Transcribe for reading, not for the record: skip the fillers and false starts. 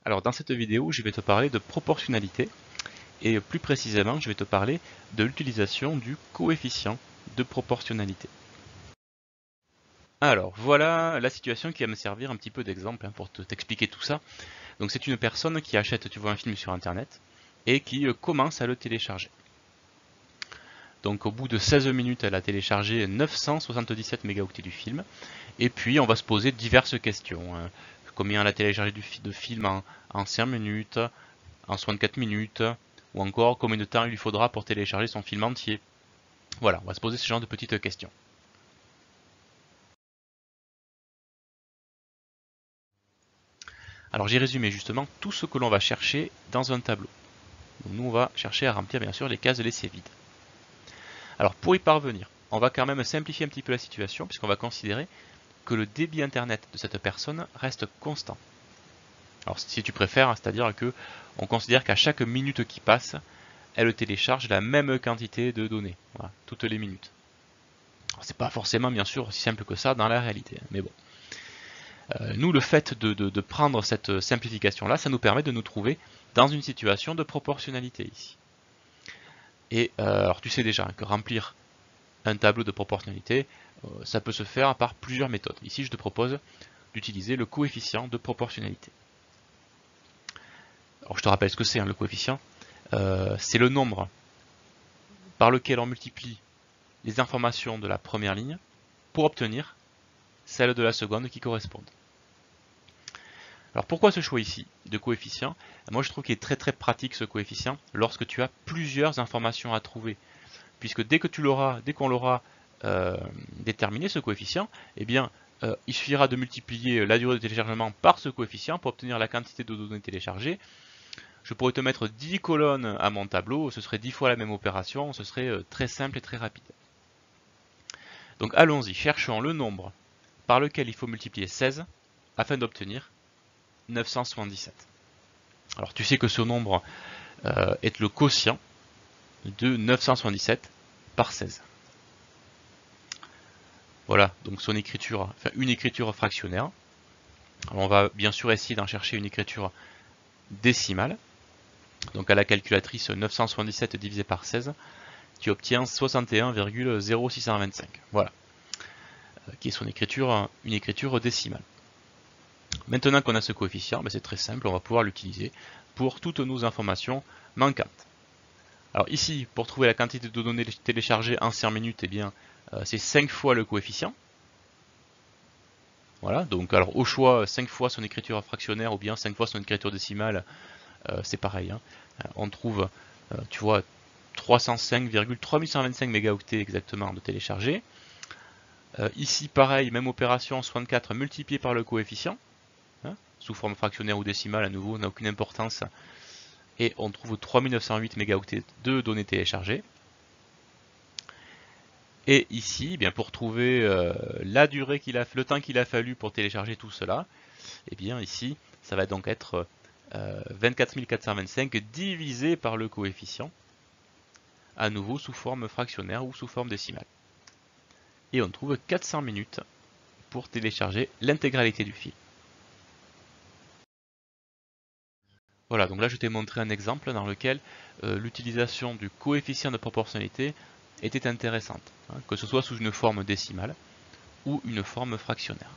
Alors dans cette vidéo, je vais te parler de proportionnalité et plus précisément, je vais te parler de l'utilisation du coefficient de proportionnalité. Alors voilà la situation qui va me servir un petit peu d'exemple pour t'expliquer tout ça. Donc c'est une personne qui achète, tu vois, un film sur internet et qui commence à le télécharger. Donc au bout de 16 minutes, elle a téléchargé 977 mégaoctets du film. Et puis on va se poser diverses questions. Combien elle a téléchargé de film en 5 minutes, en 64 minutes, ou encore combien de temps il lui faudra pour télécharger son film entier. Voilà, on va se poser ce genre de petites questions. Alors j'ai résumé justement tout ce que l'on va chercher dans un tableau. Donc nous on va chercher à remplir bien sûr les cases laissées vides. Alors pour y parvenir, on va quand même simplifier un petit peu la situation puisqu'on va considérer que le débit internet de cette personne reste constant. Alors si tu préfères, c'est-à-dire que on considère qu'à chaque minute qui passe, elle télécharge la même quantité de données, voilà, toutes les minutes. C'est pas forcément bien sûr aussi simple que ça dans la réalité, mais bon. Nous, le fait de prendre cette simplification-là, ça nous permet de nous trouver dans une situation de proportionnalité ici. Et alors tu sais déjà que remplir un tableau de proportionnalité, ça peut se faire par plusieurs méthodes. Ici, je te propose d'utiliser le coefficient de proportionnalité. Alors je te rappelle ce que c'est, le coefficient. C'est le nombre par lequel on multiplie les informations de la première ligne pour obtenir celles de la seconde qui correspondent. Alors pourquoi ce choix ici de coefficient? Moi je trouve qu'il est très pratique ce coefficient lorsque tu as plusieurs informations à trouver. Puisque dès qu'on l'aura déterminé ce coefficient, eh bien il suffira de multiplier la durée de téléchargement par ce coefficient pour obtenir la quantité de données téléchargées. Je pourrais te mettre 10 colonnes à mon tableau, ce serait 10 fois la même opération, ce serait très simple et très rapide. Donc allons-y, cherchons le nombre par lequel il faut multiplier 16 afin d'obtenir 977. Alors tu sais que ce nombre est le quotient de 977 par 16. Voilà, donc son écriture, enfin une écriture fractionnaire. Alors on va bien sûr essayer d'en chercher une écriture décimale. Donc à la calculatrice 977 divisé par 16, tu obtiens 61,0625. Voilà, qui est son écriture, une écriture décimale. Maintenant qu'on a ce coefficient, c'est très simple, on va pouvoir l'utiliser pour toutes nos informations manquantes. Alors ici, pour trouver la quantité de données téléchargées en 5 minutes, eh bien, c'est 5 fois le coefficient. Voilà, donc alors au choix, 5 fois son écriture fractionnaire ou bien 5 fois son écriture décimale, c'est pareil. On trouve, tu vois, 305,3125 mégaoctets exactement de téléchargés. Ici, pareil, même opération, 64 multiplié par le coefficient, sous forme fractionnaire ou décimale, à nouveau, n'a aucune importance. Et on trouve 3908 mégaoctets de données téléchargées. Et ici, bien pour trouver la durée le temps qu'il a fallu pour télécharger tout cela, et bien ici, ça va donc être 24 425 divisé par le coefficient, à nouveau sous forme fractionnaire ou sous forme décimale. Et on trouve 400 minutes pour télécharger l'intégralité du film. Voilà, donc là je t'ai montré un exemple dans lequel l'utilisation du coefficient de proportionnalité était intéressante, que ce soit sous une forme décimale ou une forme fractionnaire.